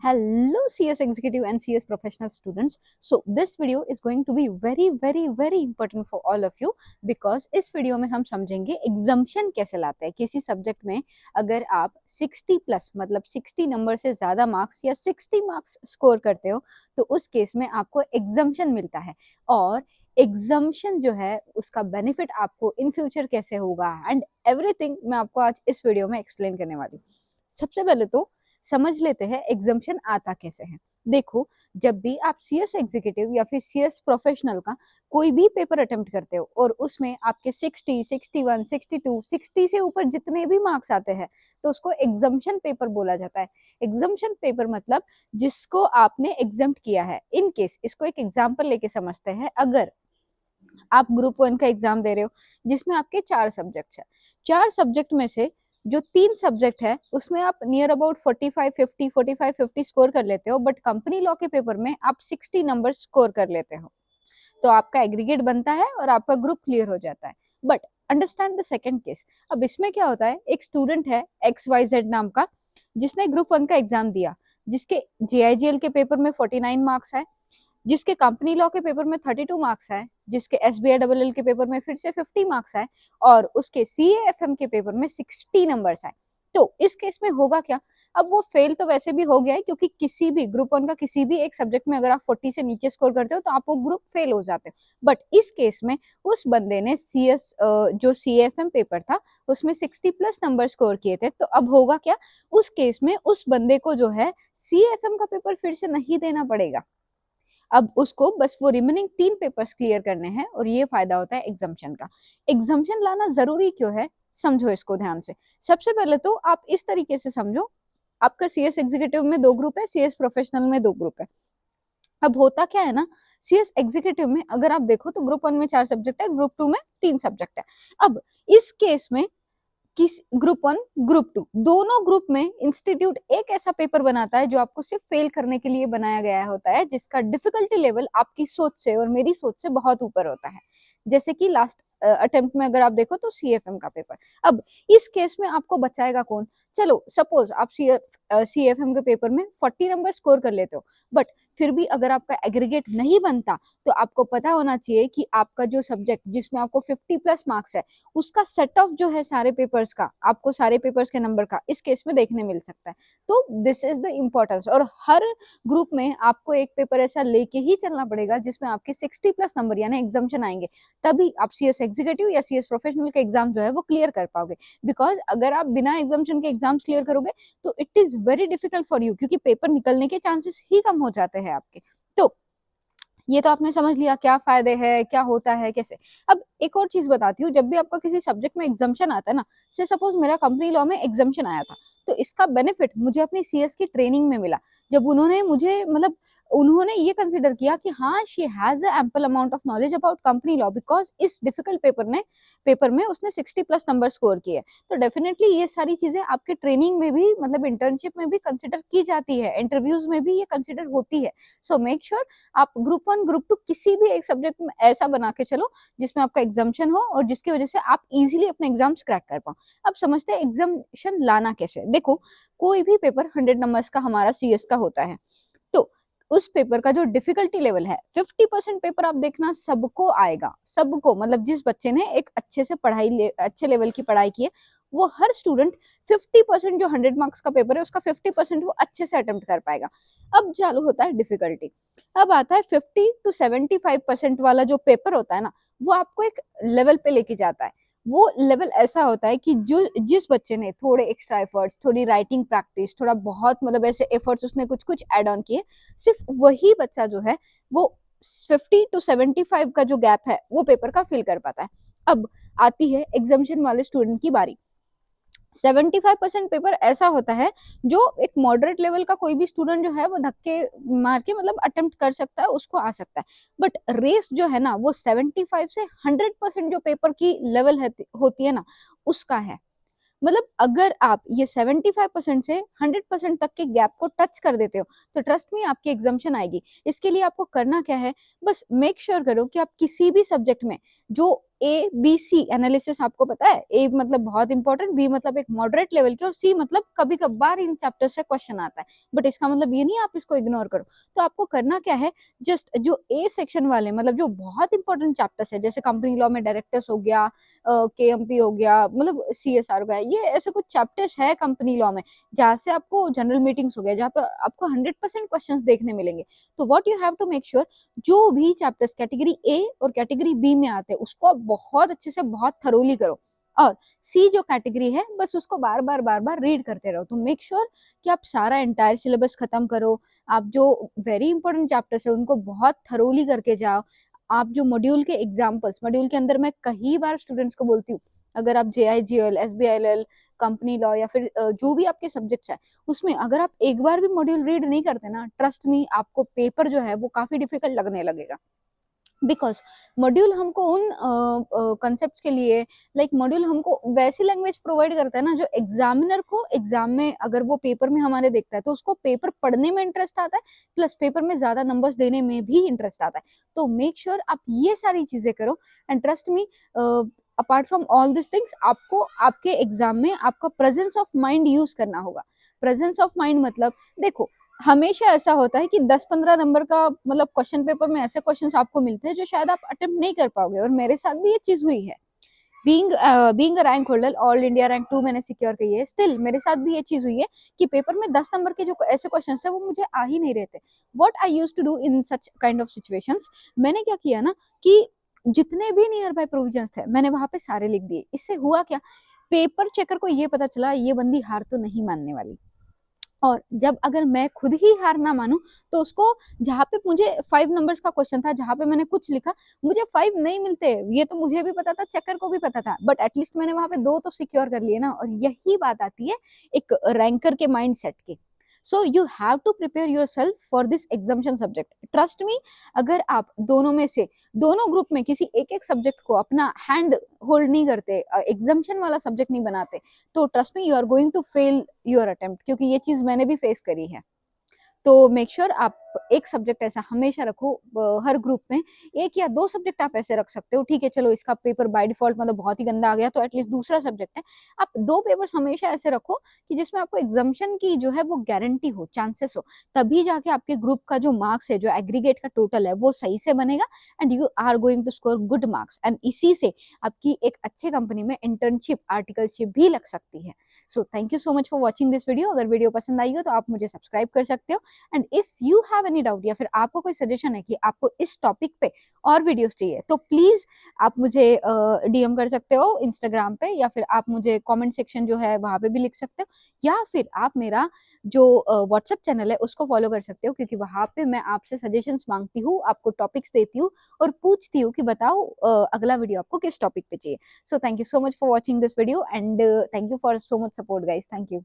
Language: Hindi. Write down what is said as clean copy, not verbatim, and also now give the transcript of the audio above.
Hello CS executive and CS professional students. So this video is going to be very important for all of you because इस वीडियो में हम समझेंगे एग्जम्पशन कैसे लाते हैं किसी सब्जेक्ट में। अगर आप 60 प्लस मतलब 60 नंबर से ज्यादा मार्क्स या 60 मार्क्स स्कोर करते हो तो उस केस में आपको एग्जम्पशन मिलता है और एग्जम्पशन जो है उसका बेनिफिट आपको इन फ्यूचर कैसे होगा एंड एवरीथिंग मैं आपको आज इस वीडियो में एक्सप्लेन करने वाली हूँ। सबसे पहले तो समझ लेते हैं एग्जम्पशन आता कैसे है। देखो, जब भी आप सीएस एग्जीक्यूटिव या फिर सीएस प्रोफेशनल का कोई भी पेपर अटेम्प्ट करते हो और उसमें आपके 60, 61, 62, 60 से ऊपर जितने भी मार्क्स आते हैं तो उसको एग्जम्पशन पेपर बोला जाता है। एग्जम्पशन पेपर मतलब जिसको आपने एग्जम्प्ट किया है। इन केस इसको एक एग्जाम्पल लेके समझते हैं। अगर आप ग्रुप 1 का एग्जाम दे रहे हो जिसमें आपके 4 सब्जेक्ट्स है, 4 सब्जेक्ट में से जो 3 सब्जेक्ट है उसमें आप नियर अबाउट 45 50 स्कोर कर लेते हो, बट कंपनी लॉ के पेपर में आप 60 नंबर स्कोर कर लेते हो तो आपका एग्रीगेट बनता है और आपका ग्रुप क्लियर हो जाता है। But understand the second case. अब इसमें क्या होता है, एक स्टूडेंट है XYZ नाम का जिसने ग्रुप 1 का एग्जाम दिया, जिसके JIGL के पेपर में 49 मार्क्स है, जिसके कंपनी लॉ के पेपर में 32 मार्क्स आए, जिसके SBILL के पेपर में फिर से 50 मार्क्स आए और उसके CAFM के पेपर में 60 नंबर्स आए। तो इस केस में होगा क्या? अब वो फेल तो वैसे भी हो गया है क्योंकि किसी भी ग्रुप 1 का किसी भी एक सब्जेक्ट में अगर आप 40 से नीचे स्कोर करते हो तो आप वो ग्रुप फेल हो जाते हो। बट इस केस में उस बंदे ने जो CAFM पेपर था उसमें 60 प्लस नंबर स्कोर किए थे। तो अब होगा क्या, उस केस में उस बंदे को जो है CAFM का पेपर फिर से नहीं देना पड़ेगा। अब उसको बस वो रिमेनिंग 3 पेपर्स क्लियर करने हैं और ये फायदा होता है एग्जम्पशन का। एग्जम्पशन लाना जरूरी क्यों है, समझो इसको ध्यान से। सबसे पहले तो आप इस तरीके से समझो, आपका सीएस एग्जीक्यूटिव में 2 ग्रुप है, सीएस प्रोफेशनल में 2 ग्रुप है। अब होता क्या है ना, सीएस एग्जीक्यूटिव में अगर आप देखो तो ग्रुप 1 में 4 सब्जेक्ट है, ग्रुप 2 में 3 सब्जेक्ट है। अब इस केस में किस ग्रुप 1 ग्रुप 2 दोनों ग्रुप में इंस्टीट्यूट एक ऐसा पेपर बनाता है जो आपको सिर्फ फेल करने के लिए बनाया गया होता है, जिसका डिफिकल्टी लेवल आपकी सोच से और मेरी सोच से बहुत ऊपर होता है। जैसे कि लास्ट अटेम्प्ट में अगर आप देखो तो CFM का पेपर। अब इस केस में आपको बचाएगा कौन? चलो सपोज आप CFM के पेपर में 40 नंबर स्कोर कर लेते हो, बट फिर भी अगर आपका एग्रीगेट नहीं बनता तो आपको पता होना चाहिए कि आपका जो सब्जेक्ट जिसमें आपको 50 प्लस मार्क्स है उसका सेट ऑफ जो है सारे पेपर्स का, आपको सारे पेपर्स के नंबर का इस केस में देखने मिल सकता है। तो दिस इज द इम्पोर्टेंस। और हर ग्रुप में आपको एक पेपर ऐसा लेके ही चलना पड़ेगा जिसमें आपके 60 प्लस नंबर यानी एग्जाम्शन आएंगे, तभी आप सीएस एग्जीक्यूटिव या सीएस प्रोफेशनल के एग्जाम जो है वो क्लियर कर पाओगे। बिकॉज अगर आप बिना एग्जाम्शन के एग्जाम्स क्लियर करोगे तो it is very difficult for you, क्योंकि पेपर निकलने के चांसेस ही कम हो जाते हैं आपके। तो ये तो आपने समझ लिया क्या फायदे हैं, क्या होता है, कैसे। अब एक और चीज बताती हूँ, जब भी आपका किसी सब्जेक्ट में एग्जाम्शन आता है ना, से सपोज मेरा कंपनी लॉ में एग्जाम्शन आया था तो इसका बेनिफिट मुझे अपनी सीएस की ट्रेनिंग में मिला। जब उन्होंने मुझे मतलब उन्होंने ये कंसिडर किया कि हाँ she has ample amount of knowledge about company law because इस डिफिकल्ट पेपर में उसने 60 प्लस नंबर स्कोर किए। तो डेफिनेटली ये सारी चीजें आपके ट्रेनिंग में भी मतलब इंटर्नशिप में भी कंसिडर की जाती है, इंटरव्यूज में भी ये कंसिडर होती है। सो मेक श्योर आप ग्रुप 1 ग्रुप 2 किसी भी एक सब्जेक्ट में ऐसा बना के चलो जिसमें आपका एग्जाम्शन हो और जिसकी वजह से आप इजीली अपने एग्जाम्स क्रैक कर पाओ। अब समझते हैं एग्जाम्शन लाना कैसे। देखो, कोई भी पेपर 100 नंबर्स का हमारा सीएस का होता है तो उस पेपर का जो डिफिकल्टी लेवल है 50% पेपर आप देखना सबको आएगा, सबको मतलब जिस बच्चे ने एक अच्छे से अच्छे लेवल की पढ़ाई की है वो हर स्टूडेंट 50% जो 100 मार्क्स का पेपर है उसका 50% वो अच्छे से अटेम्प्ट कर पाएगा। अब चालू होता है डिफिकल्टी। अब आता है 50 to 75% वाला जो पेपर होता है ना, वो आपको एक लेवल पे लेके जाता है। वो लेवल ऐसा होता है कि जो जिस बच्चे ने थोड़े एक्स्ट्रा एफर्ट्स, थोड़ी राइटिंग प्रैक्टिस, थोड़ा बहुत मतलब ऐसे एफर्ट्स उसने कुछ कुछ ऐड ऑन किए, सिर्फ वही बच्चा जो है वो 50 to 75 का जो गैप है वो पेपर का फिल कर पाता है। अब आती है एग्जाम्शन वाले स्टूडेंट की बारी। 75% पेपर ऐसा होता है जो एक मॉडरेट लेवल का कोई भी स्टूडेंट जो है वो धक्के मार के मतलब अटेम्प्ट कर सकता है, उसको आ सकता है। बट रेस जो है ना वो 75 से 100% जो पेपर की लेवल होती है ना उसका है। मतलब अगर आप ये 75% से 100% तक के गैप को टच कर देते हो तो ट्रस्ट में आपकी एग्जाम्शन आएगी। इसके लिए आपको करना क्या है, बस मेक श्योर करो कि आप किसी भी सब्जेक्ट में जो ABC एनालिसिस आपको पता है, A मतलब बहुत इंपॉर्टेंट, B मतलब एक मॉडरेट लेवल की और C मतलब कभी कभार इन चैप्टर से क्वेश्चन आता है, बट इसका मतलब ये नहीं आप इसको इग्नोर करो। तो आपको करना क्या है, जस्ट जो A सेक्शन वाले मतलब जो बहुत इंपॉर्टेंट चैप्टर्स है, जैसे कंपनी लॉ में डायरेक्टर्स हो गया, KMP हो गया, मतलब CSR हो गया, ये ऐसे कुछ चैप्टर्स है कंपनी लॉ में जहाँ से आपको जनरल मीटिंग्स हो गया, जहाँ पे आपको 100% क्वेश्चंस देखने मिलेंगे। तो what you have to make sure, जो भी चैप्टर्स कैटेगरी ए और कैटेगरी बी में आते हैं उसको आप बहुत अच्छे से बहुत थरोली करो, और सी जो कैटेगरी है बस उसको बार बार रीड करते रहो। तो मेक श्योर कि आप सारा एंटायर सिलेबस खत्म करो, आप जो वेरी इंपॉर्टेंट चैप्टर्स है उनको बहुत थरोली करके जाओ। आप जो मॉड्यूल के एग्जाम्पल्स, मॉड्यूल के अंदर मैं कई बार स्टूडेंट्स को बोलती हूँ, अगर आप JIGL, SBILL, कंपनी लॉ या फिर जो भी आपके सब्जेक्ट्स है उसमें अगर आप एक बार भी मॉड्यूल रीड नहीं करते ना, ट्रस्ट मी आपको पेपर जो है वो काफी डिफिकल्ट लगने लगेगा। बिकॉज मॉड्यूल हमको उन कंसेप्ट के लिए, लाइक मॉड्यूल हमको वैसी लैंग्वेज प्रोवाइड करता है ना जो एग्जामिनर को एग्जाम में अगर वो पेपर में हमारे देखता है तो उसको पेपर पढ़ने में इंटरेस्ट आता है, प्लस पेपर में ज्यादा नंबर्स देने में भी इंटरेस्ट आता है। तो मेक श्योर आप ये सारी चीजें करो, and trust me apart from all this things आपको आपके एग्जाम में आपका प्रेजेंस ऑफ माइंड यूज करना होगा। प्रेजेंस ऑफ माइंड मतलब देखो, हमेशा ऐसा होता है कि 10-15 नंबर का मतलब क्वेश्चन पेपर में ऐसे क्वेश्चंस आपको मिलते हैं जो शायद आप अटेम्प्ट नहीं कर पाओगे, और मेरे साथ भी ये चीज हुई है। Being a rank holder, all India rank 2 मैंने सिक्योर की है, स्टिल मेरे साथ भी ये चीज हुई है कि पेपर में 10 नंबर के जो ऐसे क्वेश्चंस थे वो मुझे आ ही नहीं रहे थे। What I used to do in such kind of situations, मैंने क्या किया ना कि जितने भी नियर बाय प्रोविजंस थे मैंने वहां पे सारे लिख दिए। इससे हुआ क्या, पेपर चेकर को ये पता चला ये बंदी हार तो नहीं मानने वाली। और जब अगर मैं खुद ही हार ना मानूं तो उसको, जहाँ पे मुझे 5 नंबर्स का क्वेश्चन था, जहाँ पे मैंने कुछ लिखा, मुझे 5 नहीं मिलते, ये तो मुझे भी पता था, चेकर को भी पता था, बट एटलीस्ट मैंने वहां पे 2 तो सिक्योर कर लिए ना। और यही बात आती है एक रैंकर के माइंड सेट की। So you have to prepare yourself for this examination subject. Trust me, अगर आप दोनों में से, दोनों ग्रुप में किसी एक एक सब्जेक्ट को अपना हैंड होल्ड नहीं करते, एग्जाम्शन वाला सब्जेक्ट नहीं बनाते, तो trust me you are going to fail your attempt, क्योंकि ये चीज मैंने भी फेस करी है। तो मेक श्योर आप एक सब्जेक्ट ऐसा हमेशा रखो, हर ग्रुप में 1 या 2 सब्जेक्ट आप ऐसे रख सकते हो। ठीक है चलो इसका पेपर बाय डिफॉल्ट मतलब बहुत ही गंदा आ गया तो एटलीस्ट दूसरा सब्जेक्ट है, आप 2 पेपर्स हमेशा ऐसे रखो कि जिसमें आपको एग्जाम्शन की जो है वो गारंटी हो, चांसेस हो, तभी जाके आपके ग्रुप का जो मार्क्स है, जो एग्रीगेट का टोटल है वो सही से बनेगा, and you are going to score good marks, and इसी से आपकी एक अच्छे कंपनी में इंटर्नशिप, आर्टिकलशिप भी लग सकती है। So thank you so much for watching this video. अगर वीडियो पसंद आई हो तो आप मुझे सब्सक्राइब कर सकते हो, and if you have any doubt या फिर आपको कोई सजेशन है कि आपको इस टॉपिक पे और वीडियोस चाहिए तो प्लीज आप मुझे DM कर सकते हो इंस्टाग्राम पे, या फिर आप मुझे कमेंट सेक्शन जो है वहां पे भी लिख सकते हो, या फिर आप मेरा जो व्हाट्सएप चैनल है उसको फॉलो कर सकते हो, क्योंकि वहां पे मैं आपसे सजेशंस मांगती हूँ, आपको टॉपिक्स देती हूँ और पूछती हूँ कि बताओ अगला वीडियो आपको किस टॉपिक पे चाहिए। So thank you so much for watching this video, and thank you for so much support guys, thank you.